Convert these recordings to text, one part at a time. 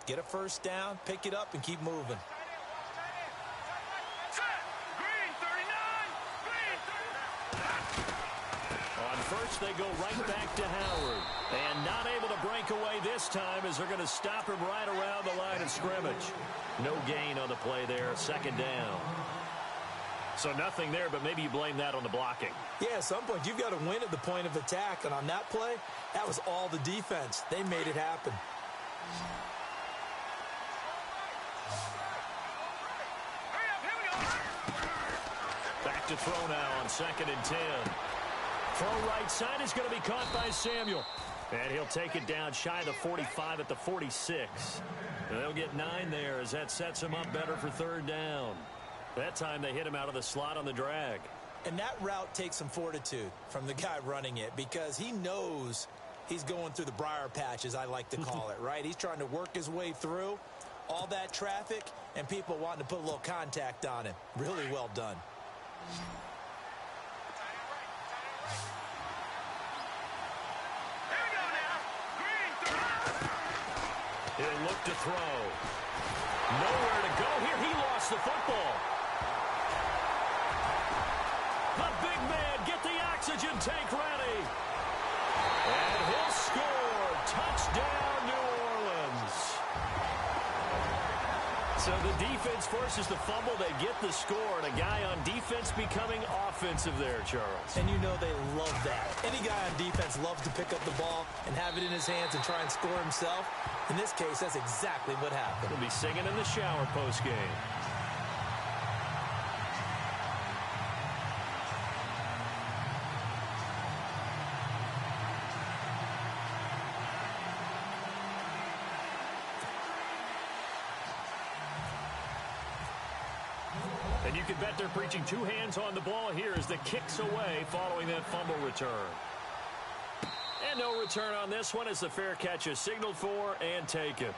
Get a first down, pick it up, and keep moving. On first, they go right back to Howard. And not able to break away this time as they're going to stop him right around the line of scrimmage. No gain on the play there, second down. So nothing there, but maybe you blame that on the blocking. Yeah, at some point, you've got to win at the point of attack. And on that play, that was all the defense. They made it happen. Back to throw now on 2nd and 10. Throw right side is going to be caught by Samuel. And he'll take it down shy of the 45 at the 46. And they'll get 9 there as that sets him up better for 3rd down. That time they hit him out of the slot on the drag. And that route takes some fortitude from the guy running it because he knows he's going through the briar patch, as I like to call it, right? He's trying to work his way through all that traffic and people wanting to put a little contact on him. Really well done. He'll look to throw. Nowhere to go here. He lost the football. The big man, get the oxygen tank ready. And he'll score. Touchdown, New Orleans. So the defense forces the fumble. They get the score. And a guy on defense becoming offensive there, Charles. And you know they love that. Any guy on defense loves to pick up the ball and have it in his hands and try and score himself. In this case, that's exactly what happened. He'll be singing in the shower postgame. And you can bet they're preaching 2 hands on the ball here as the kick's away following that fumble return. And no return on this one as the fair catch is signaled for and taken.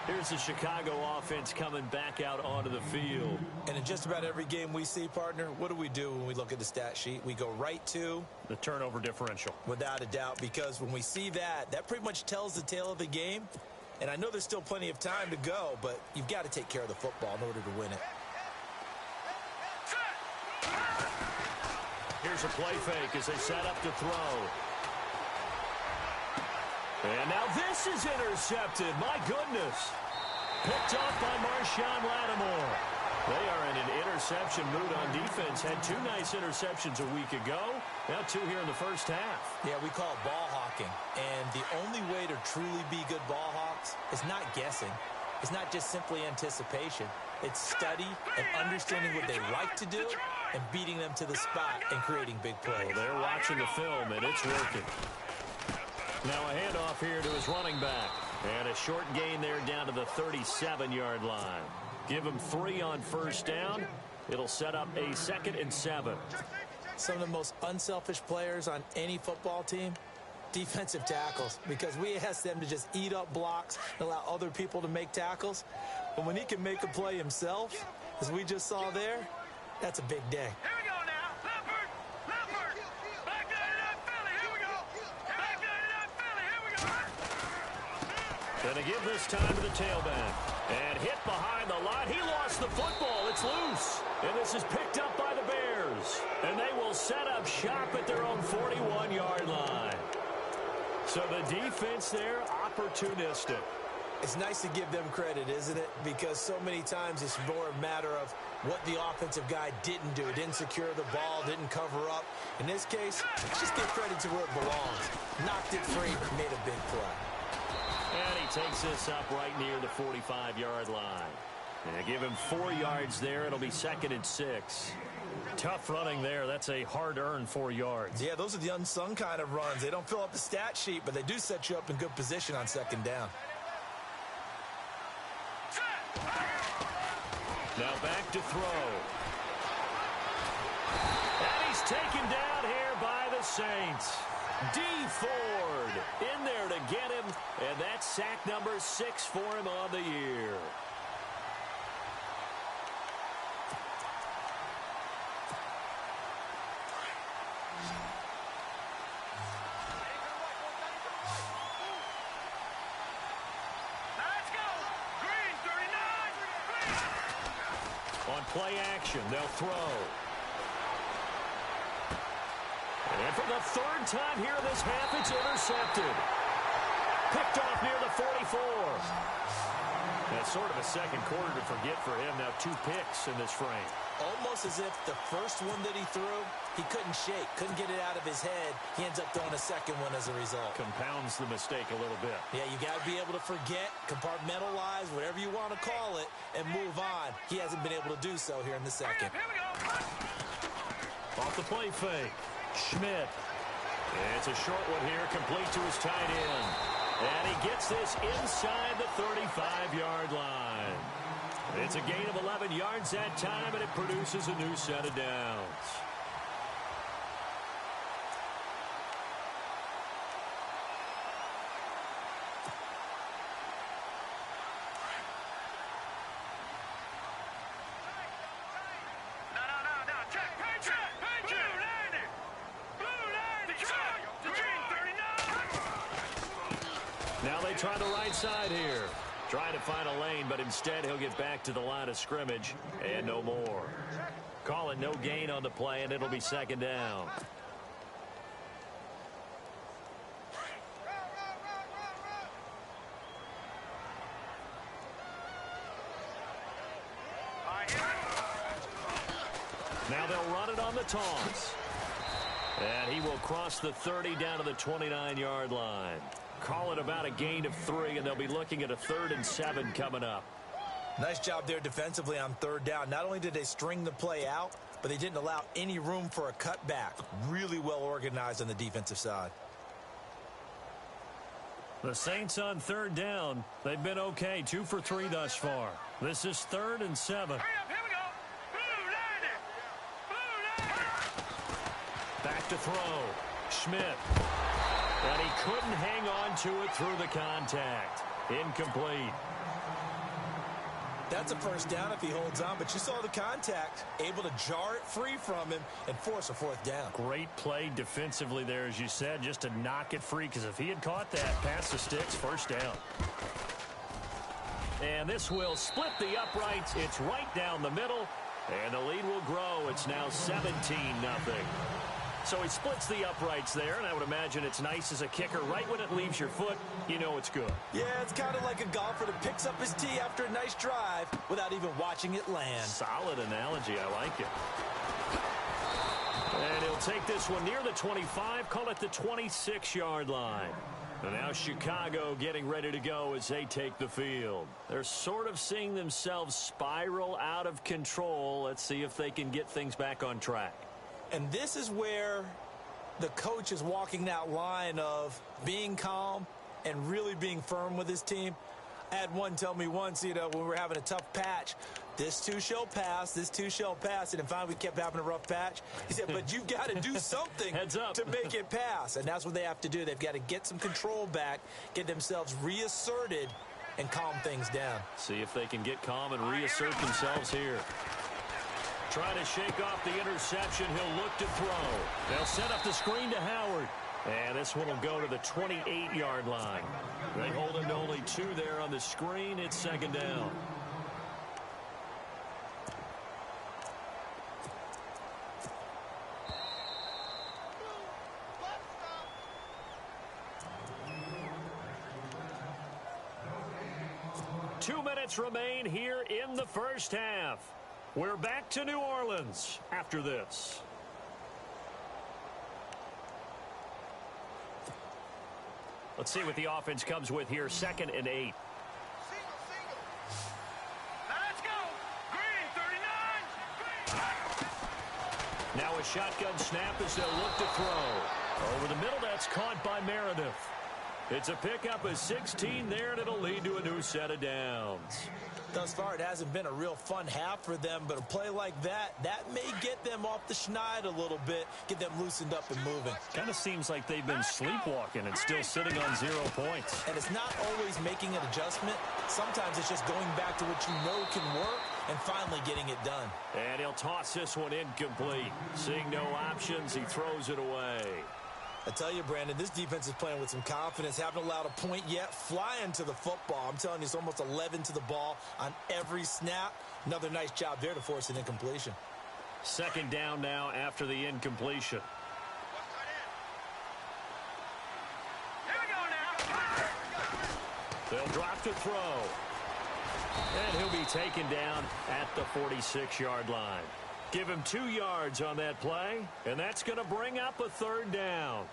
Here's the Chicago offense coming back out onto the field. And in just about every game we see, partner, what do when we look at the stat sheet? We go right to the turnover differential. Without a doubt, because when we see that, that pretty much tells the tale of the game. And I know there's still plenty of time to go, but you've got to take care of the football in order to win it. Here's a play fake as they set up to throw. And now this is intercepted. My goodness. Picked off by Marshawn Lattimore. They are in an interception mood on defense. Had 2 nice interceptions a week ago. Now 2 here in the first half. Yeah, we call it ball hawking. And the only way to truly be good ball hawks is not guessing. It's not just simply anticipation. It's study and understanding what they like to do and beating them to the spot and creating big plays. Well, they're watching the film, and it's working. Now a handoff here to his running back. And a short gain there down to the 37-yard line. Give him 3 on first down. It'll set up a 2nd and 7. Some of the most unselfish players on any football team, defensive tackles, because we ask them to just eat up blocks and allow other people to make tackles. But when he can make a play himself, as we just saw there, that's a big day. Gonna give this time to the tailback. And hit behind the line. He lost the football. It's loose. And this is picked up by the Bears. And they will set up shop at their own 41-yard line. So the defense there, opportunistic. It's nice to give them credit, isn't it? Because so many times it's more a matter of what the offensive guy didn't do. Didn't secure the ball, didn't cover up. In this case, just give credit to where it belongs. Knocked it free, made a big play. And he takes this up right near the 45-yard line. And give him 4 yards there. It'll be 2nd and 6. Tough running there. That's a hard-earned 4 yards. Yeah, those are the unsung kind of runs. They don't fill up the stat sheet, but they do set you up in good position on 2nd down. Now back to throw. And he's taken down here by the Saints. D. Ford in there to get him, and that's sack number 6 for him on the year. play action. They'll throw. And for the third time here this half, it's intercepted. Picked off near the 44. That's sort of a second quarter to forget for him. Now 2 picks in this frame. Almost as if the first one that he threw, he couldn't shake, couldn't get it out of his head. He ends up throwing a second one as a result. Compounds the mistake a little bit. Yeah, you got to be able to forget, compartmentalize, whatever you want to call it, and move on. He hasn't been able to do so here in the second. Off the play fake. Schmidt. It's a short one here, complete to his tight end. And he gets this inside the 35-yard line. It's a gain of 11 yards that time, and it produces a new set of downs. Now they try the right side here. Trying to find a lane, but instead he'll get back to the line of scrimmage and no more. Call it no gain on the play, and it'll be second down. Now they'll run it on the toss. And he will cross the 30 down to the 29-yard line. Call it about a gain of 3, and they'll be looking at a 3rd and 7 coming up. Nice job there defensively on third down. Not only did they string the play out, but they didn't allow any room for a cutback. Really well organized on the defensive side. The Saints on third down. They've been okay, 2 for 3 thus far. This is 3rd and 7. Back to throw. Schmidt. And he couldn't hang on to it through the contact. Incomplete. That's a first down if he holds on, but you saw the contact, able to jar it free from him and force a 4th down. Great play defensively there, as you said, just to knock it free, because if he had caught that past the sticks, first down. And this will split the uprights. It's right down the middle, and the lead will grow. It's now 17-0. So he splits the uprights there, and I would imagine it's nice as a kicker. Right when it leaves your foot, you know it's good. Yeah, it's kind of like a golfer that picks up his tee after a nice drive without even watching it land. Solid analogy. I like it. And he'll take this one near the 25, call it the 26-yard line. And now Chicago getting ready to go as they take the field. They're sort of seeing themselves spiral out of control. Let's see if they can get things back on track. And this is where the coach is walking that line of being calm and really being firm with his team. I had one tell me once, when we were having a tough patch, this too shall pass, this too shall pass. And finally we kept having a rough patch. He said, but you've got to do something to make it pass. And that's what they have to do. They've got to get some control back, get themselves reasserted, and calm things down. See if they can get calm and reassert themselves here. Trying to shake off the interception. He'll look to throw. They'll set up the screen to Howard. And this one will go to the 28-yard line. They hold him to only 2 there on the screen. It's second down. Two minutes remain here in the first half. We're back to New Orleans after this. Let's see what the offense comes with here. 2nd and 8. Let's go. Green, 39. Now a shotgun snap as they'll look to throw. Over the middle, that's caught by Meredith. It's a pickup of 16 there, and it'll lead to a new set of downs. Thus far, it hasn't been a real fun half for them, but a play like that may get them off the schneid a little bit, get them loosened up and moving. Kind of seems like they've been sleepwalking and still sitting on 0 points. And it's not always making an adjustment. Sometimes it's just going back to what you know can work and finally getting it done. And he'll toss this one incomplete. Seeing no options, he throws it away. I tell you, Brandon, this defense is playing with some confidence. Haven't allowed a point yet. Flying to the football. I'm telling you, it's almost 11 to the ball on every snap. Another nice job there to force an incompletion. Second down now after the incompletion. Here we go now. They'll drop to throw. And he'll be taken down at the 46-yard line. Give him 2 yards on that play, and that's going to bring up a third down.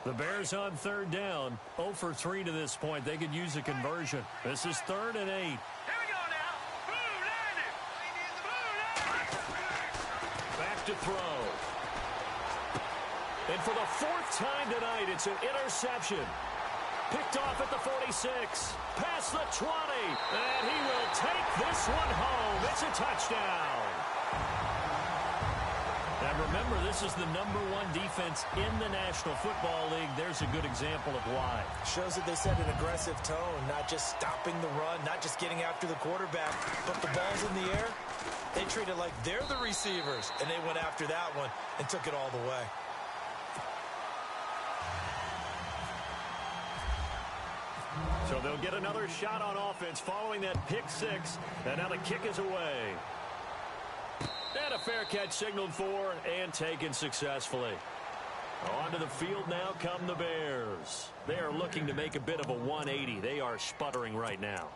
The Bears on third down, 0 for 3 to this point. They could use a conversion. This is 3rd and 8. Here we go now. Blue line it. Blue line. Back to throw. And for the 4th time tonight, it's an interception. Picked off at the 46. Past the 20. And he will take this one home. It's a touchdown. And remember, this is the #1 defense in the National Football League. There's a good example of why. Shows that they set an aggressive tone, not just stopping the run, not just getting after the quarterback, but the ball's in the air. They treat it like they're the receivers, and they went after that one and took it all the way. So they'll get another shot on offense following that pick 6, and now the kick is away. And a fair catch signaled for and taken successfully. Onto the field now come the Bears. They are looking to make a bit of a 180. They are sputtering right now.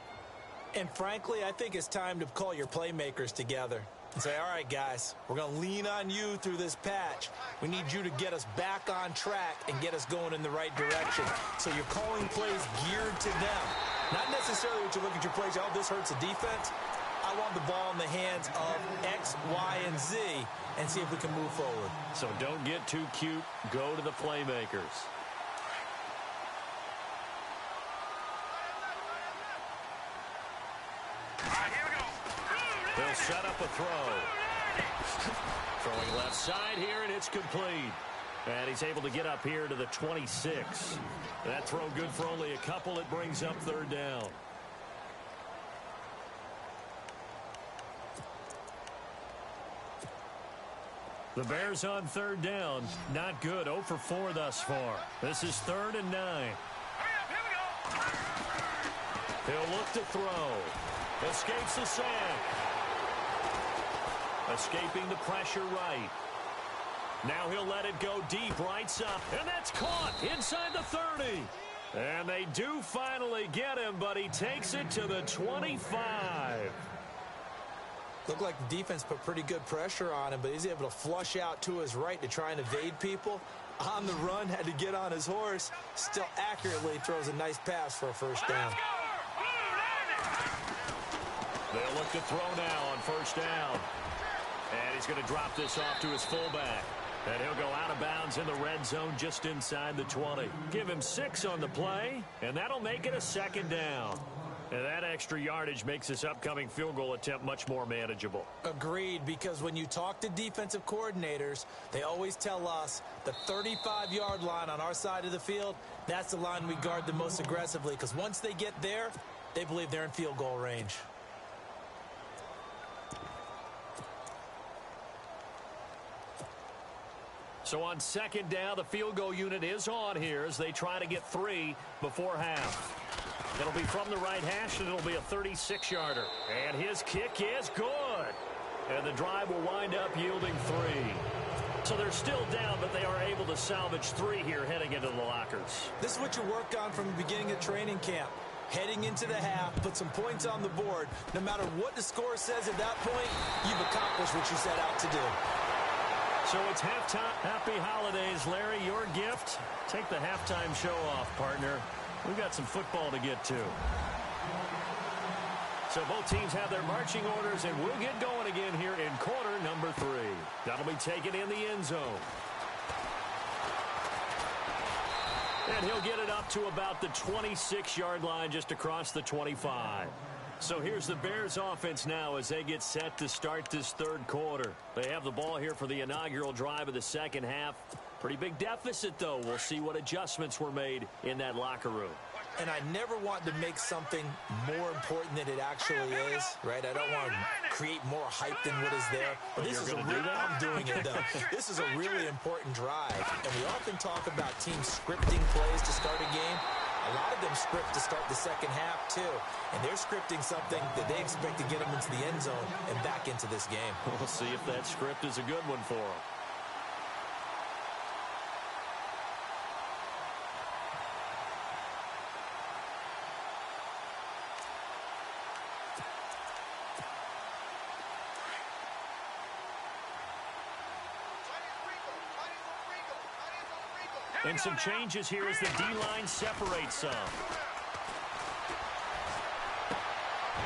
And frankly, I think it's time to call your playmakers together and say, all right, guys, we're going to lean on you through this patch. We need you to get us back on track and get us going in the right direction. So you're calling plays geared to them. Not necessarily what you look at your plays, oh, this hurts the defense. I want the ball in the hands of X, Y, and Z and see if we can move forward. So don't get too cute. Go to the playmakers. All right, here we go. They'll set up a throw. Throwing left side here, and it's complete. And he's able to get up here to the 26. That throw good for only a couple. It brings up third down. The Bears on third down. Not good. 0 for 4 thus far. This is 3rd and 9. Hurry up, here we go. He'll look to throw. Escapes the sack. Escaping the pressure right. Now he'll let it go deep right side. And that's caught inside the 30. And they do finally get him, but he takes it to the 25. Looked like the defense put pretty good pressure on him, but he's able to flush out to his right to try and evade people. On the run, had to get on his horse. Still accurately throws a nice pass for a first down. They'll look to throw now on first down. And he's going to drop this off to his fullback. And he'll go out of bounds in the red zone just inside the 20. Give him 6 on the play, and that'll make it a second down. And that extra yardage makes this upcoming field goal attempt much more manageable. Agreed, because when you talk to defensive coordinators, they always tell us the 35-yard line on our side of the field, that's the line we guard the most aggressively, because once they get there, they believe they're in field goal range. So on second down, the field goal unit is on here as they try to get 3 before half. It'll be from the right hash, and it'll be a 36-yarder. And his kick is good. And the drive will wind up yielding 3. So they're still down, but they are able to salvage 3 here heading into the lockers. This is what you work on from the beginning of training camp. Heading into the half, put some points on the board. No matter what the score says at that point, you've accomplished what you set out to do. So it's halftime. Happy holidays, Larry. Your gift? Take the halftime show off, partner. We've got some football to get to. So both teams have their marching orders, and we'll get going again here in quarter number 3. That'll be taken in the end zone. And he'll get it up to about the 26-yard line just across the 25. So here's the Bears offense now as they get set to start this third quarter. They have the ball here for the inaugural drive of the second half. Pretty big deficit, though. We'll see what adjustments were made in that locker room. And I never want to make something more important than it actually is, right? I don't want to create more hype than what is there. But this is I'm doing it, though. This is a really important drive. And we often talk about teams scripting plays to start a game. A lot of them script to start the second half, too. And they're scripting something that they expect to get them into the end zone and back into this game. We'll see if that script is a good one for them. And some changes here as the D-line separates some.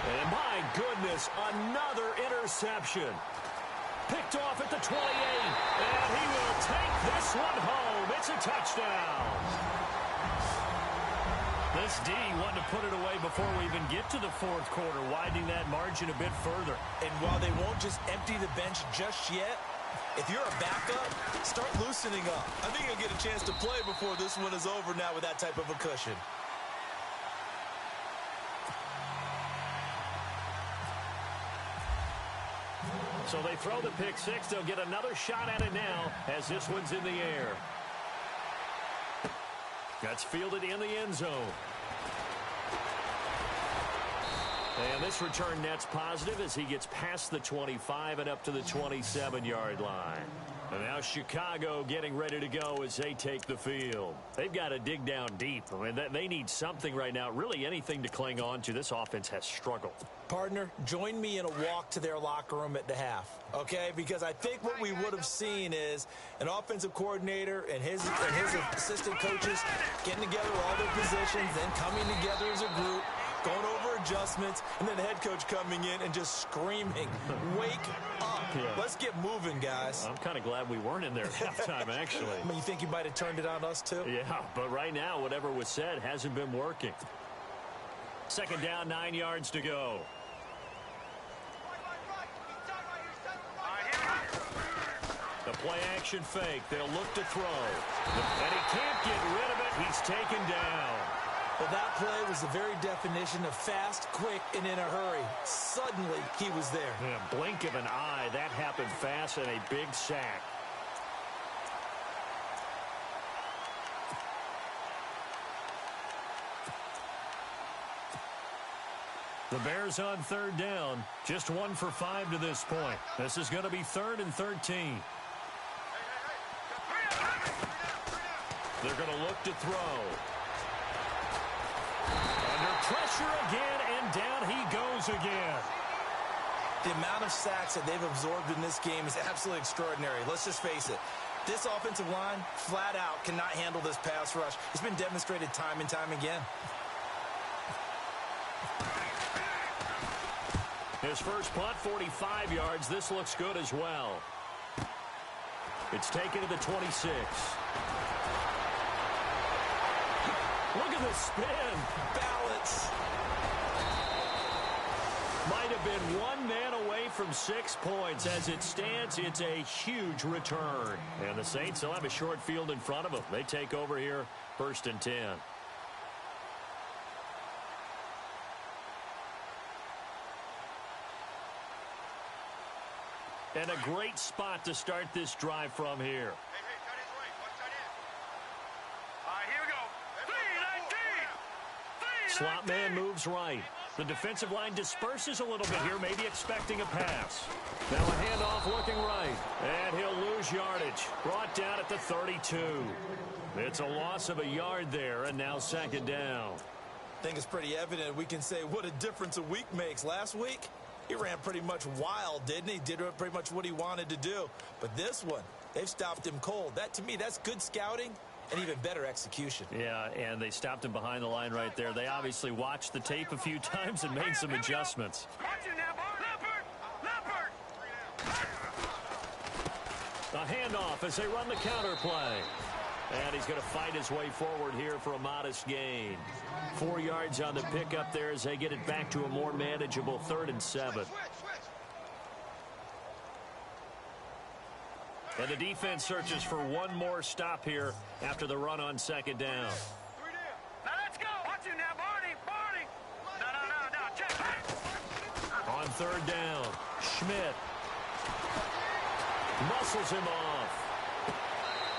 And my goodness, another interception. Picked off at the 28. And he will take this one home. It's a touchdown. This D wanted to put it away before we even get to the fourth quarter, widening that margin a bit further. And while they won't just empty the bench just yet, if you're a backup, start loosening up. I think you'll get a chance to play before this one is over now with that type of a cushion. So they throw the pick six. They'll get another shot at it now as this one's in the air. That's fielded in the end zone. And this return net's positive as he gets past the 25 and up to the 27-yard line. And now Chicago getting ready to go as they take the field. They've got to dig down deep. I mean, they need something right now, really anything to cling on to. This offense has struggled. Partner, join me in a walk to their locker room at the half, okay? Because I think what we would have seen is an offensive coordinator and his assistant coaches getting together all their positions, then coming together as a group, going over adjustments, and then the head coach coming in and just screaming, wake up. Yeah. Let's get moving, guys. I'm kind of glad we weren't in there at halftime, actually. I mean, you think you might have turned it on us, too? Yeah, but right now, whatever was said hasn't been working. Second down, 9 yards to go. The play-action fake. They'll look to throw. And he can't get rid of it. He's taken down. Well, that play was the very definition of fast, quick, and in a hurry. Suddenly, he was there. Yeah, blink of an eye. That happened fast and a big sack. The Bears on third down. Just 1 for 5 to this point. This is going to be 3rd and 13. They're going to look to throw. Under pressure again, and down he goes again. The amount of sacks that they've absorbed in this game is absolutely extraordinary. Let's just face it. This offensive line, flat out, cannot handle this pass rush. It's been demonstrated time and time again. His first punt, 45 yards. This looks good as well. It's taken to the 26. Look at the spin. Balance. Might have been one man away from 6 points. As it stands, it's a huge return. And the Saints will have a short field in front of them. They take over here, 1st and 10. And a great spot to start this drive from here. Slot man moves right. The defensive line disperses a little bit here, maybe expecting a pass. Now a handoff looking right. And he'll lose yardage. Brought down at the 32. It's a loss of a yard there, and now 2nd down. I think it's pretty evident. We can say what a difference a week makes. Last week, he ran pretty much wild, didn't he? Did pretty much what he wanted to do. But this one, they've stopped him cold. That, to me, that's good scouting and even better execution. Yeah, and they stopped him behind the line right there. They obviously watched the tape a few times and made some adjustments. A handoff as they run the counter play. And he's going to fight his way forward here for a modest gain. 4 yards on the pickup there as they get it back to a more manageable 3rd and 7. And the defense searches for one more stop here after the run on second down. Now let's go. Watch you now, Barney. Barney. No. Check. On third down, Schmidt muscles him off.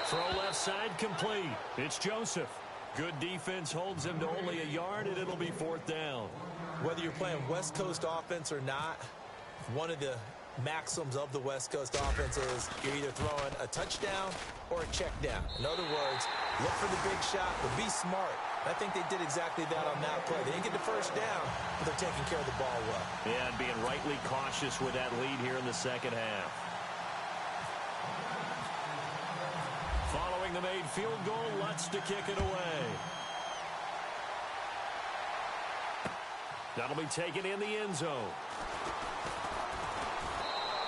Throw left side complete. It's Joseph. Good defense holds him to only a yard, and it'll be fourth down. Whether you're playing West Coast offense or not, one of the maxims of the West Coast offense is you're either throwing a touchdown or a check down. In other words, look for the big shot, but be smart. I think they did exactly that on that play. They didn't get the first down, but they're taking care of the ball well. Yeah, and being rightly cautious with that lead here in the second half. Following the made field goal, Lutz to kick it away. That'll be taken in the end zone.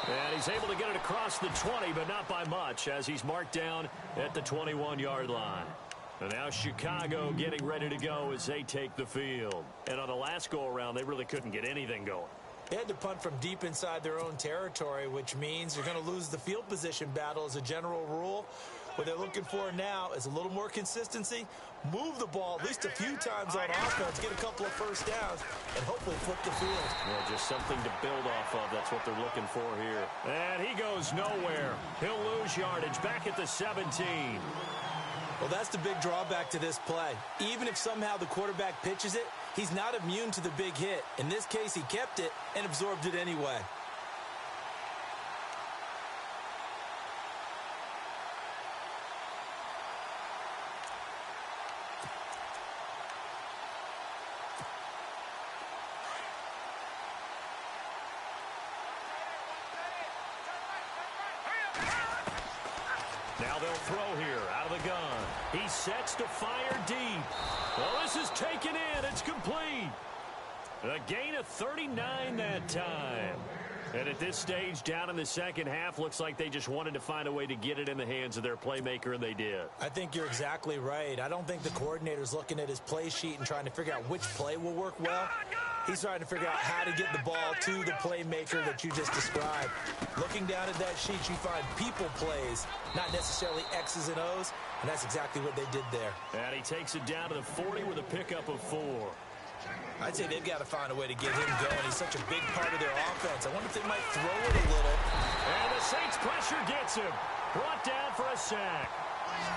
And he's able to get it across the 20, but not by much, as he's marked down at the 21-yard line. And now Chicago getting ready to go as they take the field. And on the last go-around, they really couldn't get anything going. They had to punt from deep inside their own territory, which means you're going to lose the field position battle as a general rule. What they're looking for now is a little more consistency, move the ball at least a few times on offense, get a couple of first downs, and hopefully flip the field. Yeah, just something to build off of. That's what they're looking for here. And he goes nowhere. He'll lose yardage back at the 17. Well, that's the big drawback to this play. Even if somehow the quarterback pitches it, he's not immune to the big hit. In this case, he kept it and absorbed it anyway. Now they'll throw here out of the gun. He sets to fire deep. Well, this is taken in. It's complete. A gain of 39 that time. And at this stage, down in the second half, looks like they just wanted to find a way to get it in the hands of their playmaker, and they did. I think you're exactly right. I don't think the coordinator's looking at his play sheet and trying to figure out which play will work well. He's trying to figure out how to get the ball to the playmaker that you just described. Looking down at that sheet, you find people plays, not necessarily X's and O's, and that's exactly what they did there. And he takes it down to the 40 with a pickup of 4. I'd say they've got to find a way to get him going. He's such a big part of their offense. I wonder if they might throw it a little. And the Saints pressure gets him. Brought down for a sack.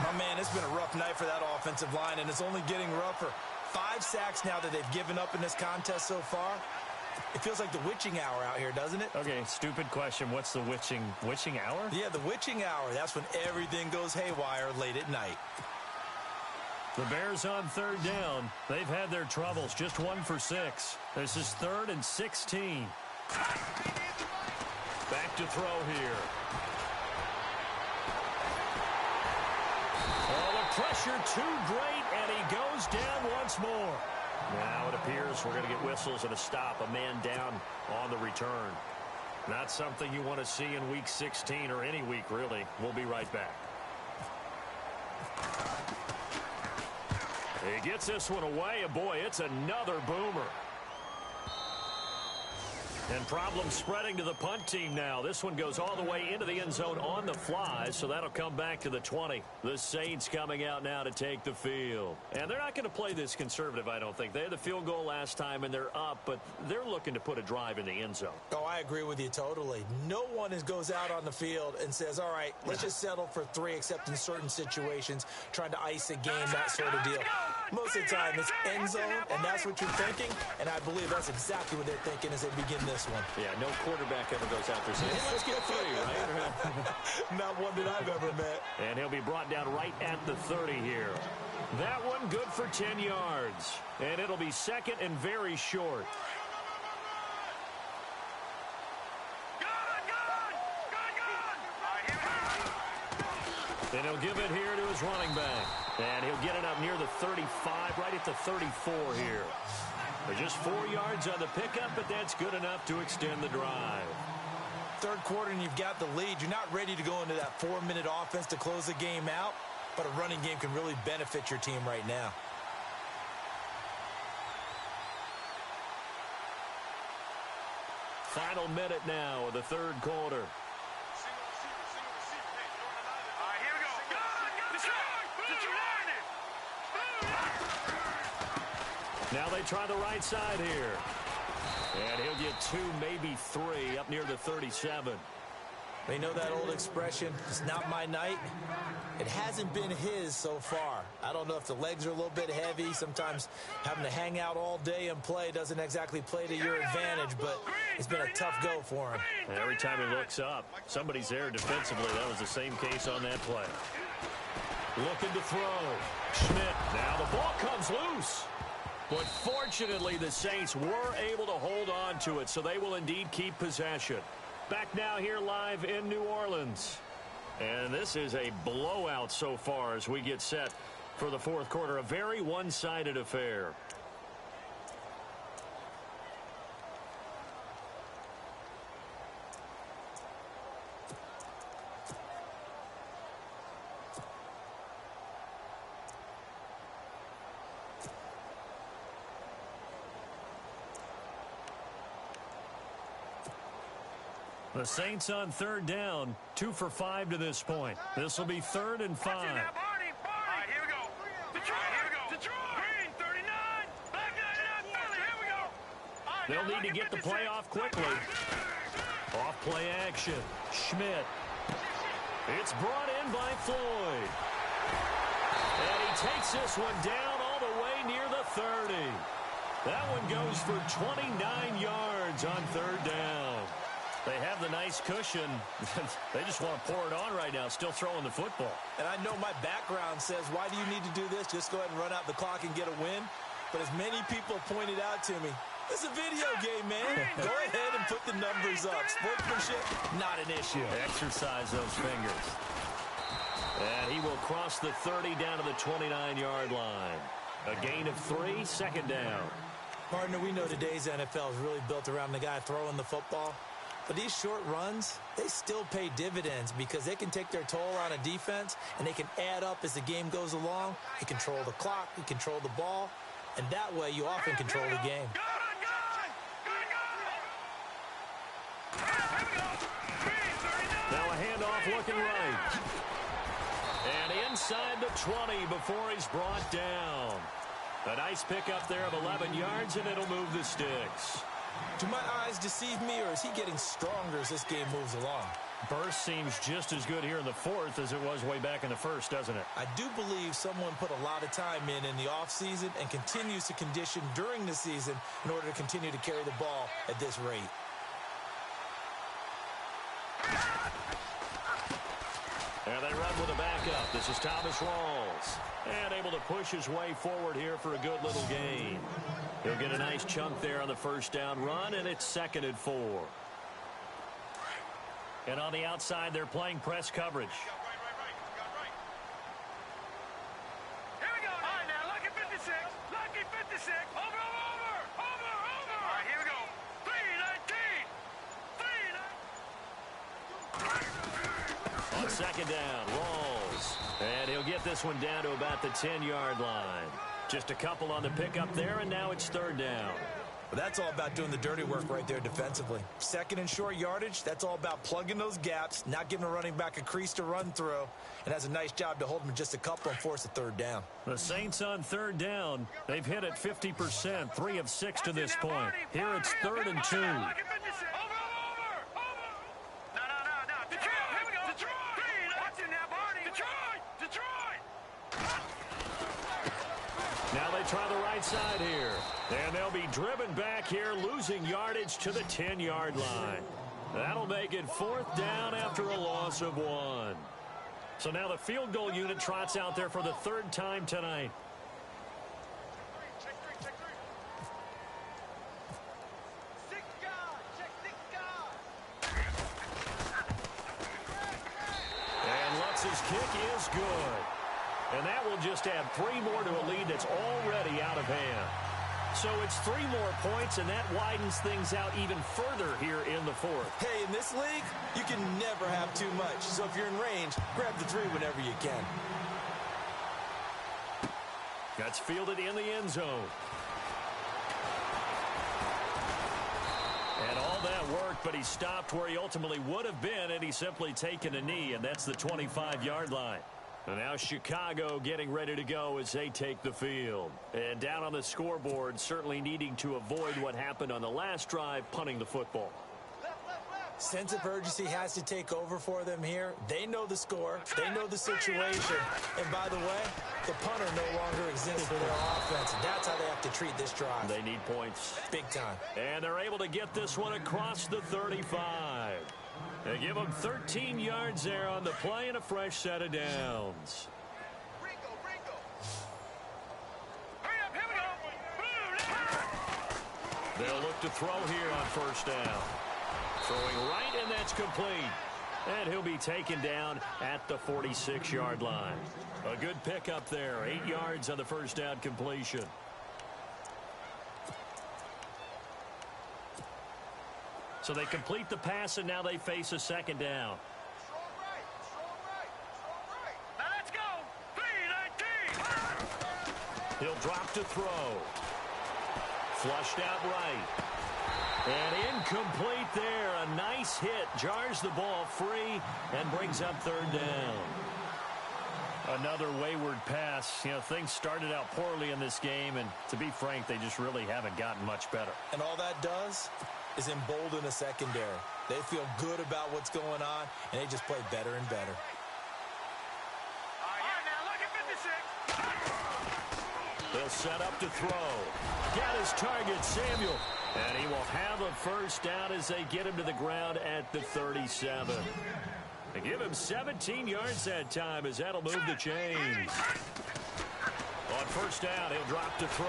My man, it's been a rough night for that offensive line, and it's only getting rougher. 5 sacks now that they've given up in this contest so far. It feels like the witching hour out here, doesn't it? Okay, stupid question. What's the witching hour? Yeah, the witching hour. That's when everything goes haywire late at night. The Bears on third down. They've had their troubles. Just 1 for 6. This is 3rd and 16. Back to throw here. Oh, the pressure too great, and he goes down once more. Now it appears we're going to get whistles and a stop. A man down on the return. Not something you want to see in Week 16 or any week, really. We'll be right back. He gets this one away, and boy, it's another boomer. And problems spreading to the punt team now. This one goes all the way into the end zone on the fly, so that'll come back to the 20. The Saints coming out now to take the field. And they're not going to play this conservative, I don't think. They had the field goal last time, and they're up, but they're looking to put a drive in the end zone. Oh, I agree with you totally. No one goes out on the field and says, all right, let's just settle for 3, except in certain situations, trying to ice a game, that sort of deal. Most of the time, it's end zone, and that's what you're thinking, and I believe that's exactly what they're thinking as they begin this one. Yeah, no quarterback ever goes out there saying, hey, let's get 3, right? Not one that I've ever met. And he'll be brought down right at the 30 here. That one good for 10 yards. And it'll be second and very short. And he'll give it here to his running back. And he'll get it up near the 35, right at the 34 here. They're just 4 yards on the pickup, but that's good enough to extend the drive. Third quarter and you've got the lead. You're not ready to go into that 4-minute offense to close the game out, but a running game can really benefit your team right now. Final minute now of the third quarter. Now they try the right side here. And he'll get 2, maybe 3 up near the 37. They know that old expression, it's not my night. It hasn't been his so far. I don't know if the legs are a little bit heavy. Sometimes having to hang out all day and play doesn't exactly play to your advantage, but it's been a tough go for him. And every time he looks up, somebody's there defensively. That was the same case on that play. Looking to throw. Schmidt. Now the ball comes loose. But fortunately, the Saints were able to hold on to it, so they will indeed keep possession. Back now here live in New Orleans. And this is a blowout so far as we get set for the fourth quarter. A very one-sided affair. The Saints on third down, 2 for 5 to this point. This will be 3rd and 5. All right, here we go. Detroit, here we go. Detroit. Green, 39. Black 99, Philly, here we go. Right, they'll need to get the play off quickly. Off play action. Schmidt. It's brought in by Floyd. And he takes this one down all the way near the 30. That one goes for 29 yards on third down. They have the nice cushion. They just want to pour it on right now, still throwing the football. And I know my background says, why do you need to do this? Just go ahead and run out the clock and get a win. But as many people pointed out to me, it's a video game, man. Go ahead and put the numbers up. Sportsmanship, not an issue. Exercise those fingers. And he will cross the 30 down to the 29-yard line. A gain of 3, second down. Partner, we know today's NFL is really built around the guy throwing the football. But these short runs, they still pay dividends because they can take their toll on a defense and they can add up as the game goes along. You control the clock, you control the ball, and that way you often control the game. Now a handoff looking right. And inside the 20 before he's brought down. A nice pickup there of 11 yards, and it'll move the sticks. Do my eyes deceive me, or is he getting stronger as this game moves along? Burst seems just as good here in the fourth as it was way back in the first, doesn't it? I do believe someone put a lot of time in the offseason and continues to condition during the season in order to continue to carry the ball at this rate. And they run with a backup. This is Thomas Rawls. And able to push his way forward here for a good little gain. He'll get a nice chunk there on the first down run, and it's 2nd and 4. And on the outside, they're playing press coverage. Here we go. All right, now, lucky 56. Lucky 56. Over. All right, here we go. 3-19. On second down, Rawls. And he'll get this one down to about the 10-yard line. Just a couple on the pickup there, and now it's 3rd down. But that's all about doing the dirty work right there defensively. 2nd and short yardage, that's all about plugging those gaps, not giving a running back a crease to run through, and has a nice job to hold him just a couple and force a 3rd down. The Saints on 3rd down. They've hit it 50%, 3 of 6 to this point. Here it's 3rd and 2. Lucky 56. Over. No. Detroit, here we go. Detroit. Watch it now, Barney. Detroit. Now they try the right side here. And they'll be driven back here, losing yardage to the 10-yard line. That'll make it 4th down after a loss of 1. So now the field goal unit trots out there for the 3rd time tonight. Check three. Six guard. And Lutz's kick is good. And that will just add 3 more to a lead that's already out of hand. So it's 3 more points, and that widens things out even further here in the 4th. Hey, in this league, you can never have too much. So if you're in range, grab the 3 whenever you can. That's fielded in the end zone. And all that worked, but he stopped where he ultimately would have been, and he's simply taken a knee, and that's the 25-yard line. And now Chicago getting ready to go as they take the field. And down on the scoreboard, certainly needing to avoid what happened on the last drive, punting the football. Sense of urgency has to take over for them here. They know the score. They know the situation. And by the way, the punter no longer exists for their offense. That's how they have to treat this drive. They need points. Big time. And they're able to get this one across the 35. They give them 13 yards there on the play and a fresh set of downs. They'll look to throw here on first down. Throwing right, and that's complete. And he'll be taken down at the 46-yard line. A good pickup there. 8 yards on the first down completion. So they complete the pass, and now they face a second down. Now let's go. 3-19. He'll drop to throw. Flushed out right. And incomplete there. A nice hit. Jars the ball free and brings up third down. Another wayward pass. You know, things started out poorly in this game, and to be frank, they just really haven't gotten much better. And all that does is embolden a secondary. They feel good about what's going on, and they just play better and better. All right, now look at 56. They'll set up to throw. Got his target, Samuel. And he will have a first down as they get him to the ground at the 37. They give him 17 yards that time as that'll move the chains. On first down, he'll drop to throw.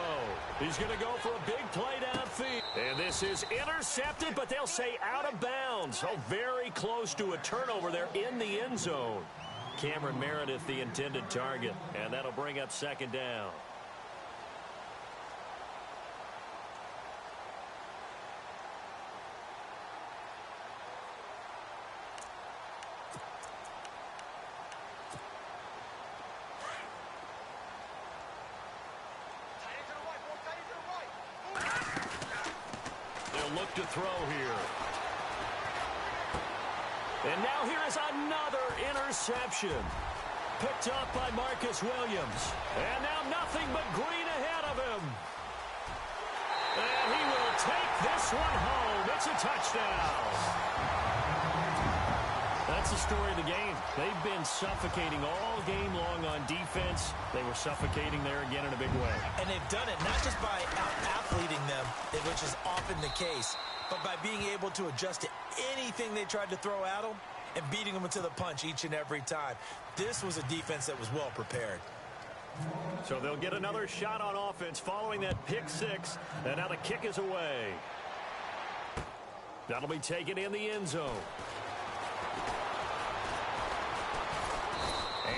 He's going to go for a big play downfield. And this is intercepted, but they'll say out of bounds. Oh, very close to a turnover there in the end zone. Cameron Meredith, the intended target. And that'll bring up second down. Look to throw here. And now here is another interception. Picked up by Marcus Williams. And now nothing but green ahead of him. And he will take this one home. It's a touchdown. That's the story of the game. They've been suffocating all game long on defense. They were suffocating there again in a big way. And they've done it not just by out-athleting them, which is often the case, but by being able to adjust to anything they tried to throw at them and beating them into the punch each and every time. This was a defense that was well prepared. So they'll get another shot on offense following that pick six, and now the kick is away. That'll be taken in the end zone.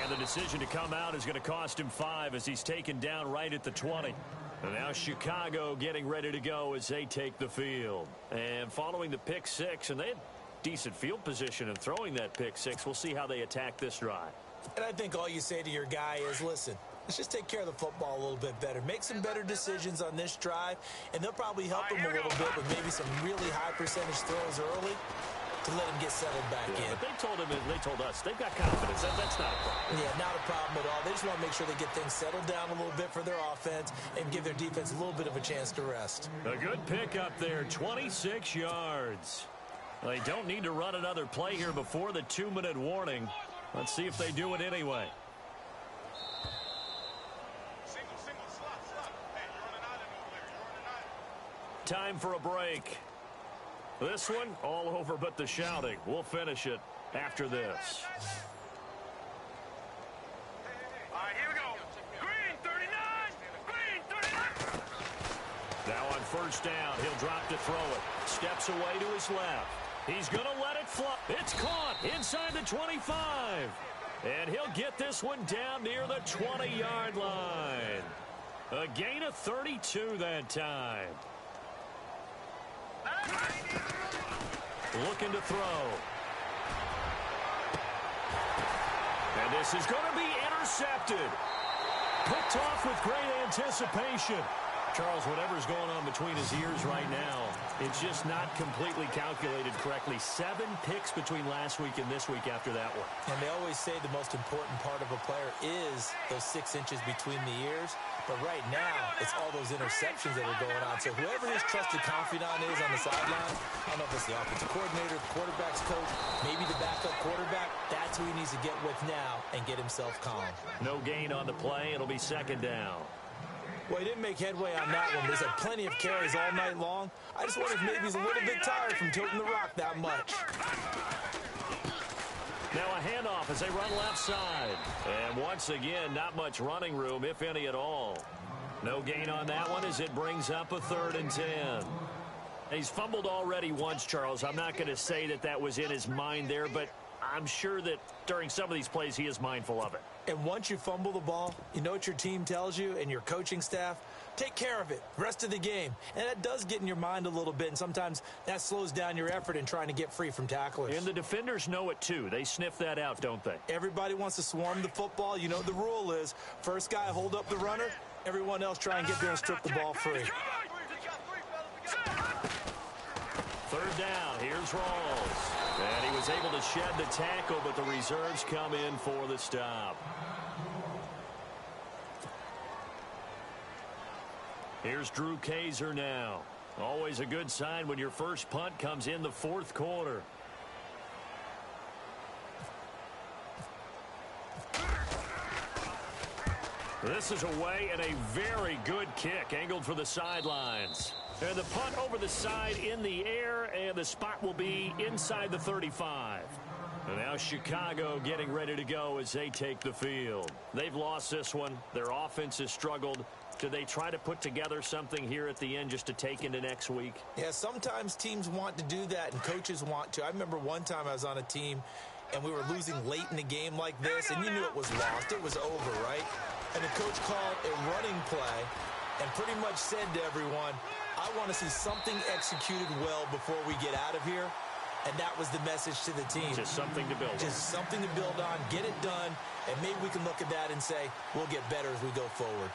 And the decision to come out is going to cost him 5 as he's taken down right at the 20. And now Chicago getting ready to go as they take the field. And following the pick six, and they had decent field position in throwing that pick six. We'll see how they attack this drive. And I think all you say to your guy is, listen, let's just take care of the football a little bit better. Make some better decisions on this drive, and they'll probably help him a little bit with maybe some really high percentage throws early to let him get settled back in. But they told us they've got confidence. That's not a problem. Yeah, not a problem at all. They just want to make sure they get things settled down a little bit for their offense and give their defense a little bit of a chance to rest. A good pickup there, 26 yards. They don't need to run another play here before the 2-minute warning. Let's see if they do it anyway. Time for a break. This one, all over but the shouting. We'll finish it after this. All right, here we go. Green 39. Green 39. Now on first down, he'll drop to throw it. Steps away to his left. He's going to let it fly. It's caught inside the 25. And he'll get this one down near the 20-yard line. A gain of 32 that time. Looking to throw. And this is going to be intercepted. Picked off with great anticipation. Charles, whatever's going on between his ears right now, It's just not completely calculated correctly. 7 picks between last week and this week after that one. And they always say the most important part of a player is those 6 inches between the ears. But right now, it's all those interceptions that are going on. So whoever his trusted confidant is on the sideline, I don't know if it's the offensive coordinator, the quarterback's coach, maybe the backup quarterback, that's who he needs to get with now and get himself calm. No gain on the play. It'll be second down. Well, he didn't make headway on that one, but he's had plenty of carries all night long. I just wonder if maybe he's a little bit tired from tilting the rock that much. Now a handoff as they run left side. And once again, not much running room, if any at all. No gain on that one as it brings up a 3rd and 10. He's fumbled already once, Charles. I'm not going to say that that was in his mind there, but I'm sure that during some of these plays he is mindful of it. And once you fumble the ball, you know what your team tells you and your coaching staff? Take care of it. Rest of the game. And that does get in your mind a little bit, and sometimes that slows down your effort in trying to get free from tacklers. And the defenders know it too. They sniff that out, don't they? Everybody wants to swarm the football. You know what the rule is. First guy hold up the runner. Everyone else try and get there and strip the ball free. 3rd down. Here's Rawls. And he was able to shed the tackle, but the reserves come in for the stop. Here's Drew Kaiser now. Always a good sign when your first punt comes in the 4th quarter. This is away and a very good kick angled for the sidelines. And the punt over the side in the air, and the spot will be inside the 35. And now Chicago getting ready to go as they take the field. They've lost this one. Their offense has struggled. Do they try to put together something here at the end just to take into next week? Yeah, sometimes teams want to do that and coaches want to. I remember one time I was on a team and we were losing late in the game like this, and you knew it was lost. It was over, right? And the coach called a running play and pretty much said to everyone, I want to see something executed well before we get out of here. And that was the message to the team. Just something to build on. Just something to build on, get it done, and maybe we can look at that and say, we'll get better as we go forward.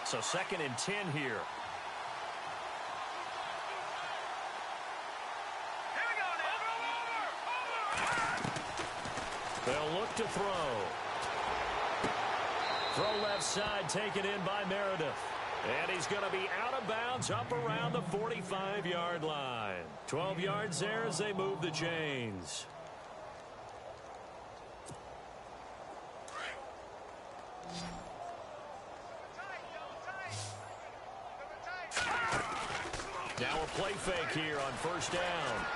So 2nd and 10 here. They'll look to throw. Throw left side, taken in by Meredith. And he's going to be out of bounds up around the 45-yard line. 12 yards there as they move the chains. Now a play fake here on 1st down.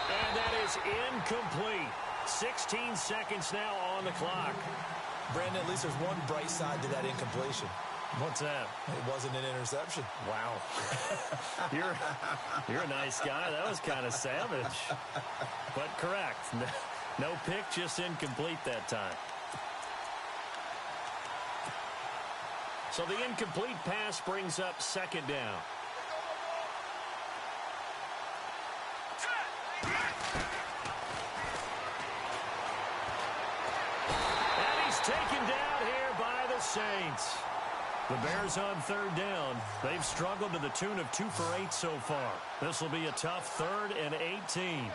And that is incomplete. 16 seconds now on the clock. Brandon, at least there's one bright side to that incompletion. What's that? It wasn't an interception. Wow. You're a nice guy. That was kind of savage. But correct. No pick, just incomplete that time. So the incomplete pass brings up 2nd down. Taken down here by the Saints. The Bears on 3rd down. They've struggled to the tune of 2 for 8 so far. This will be a tough 3rd and 18.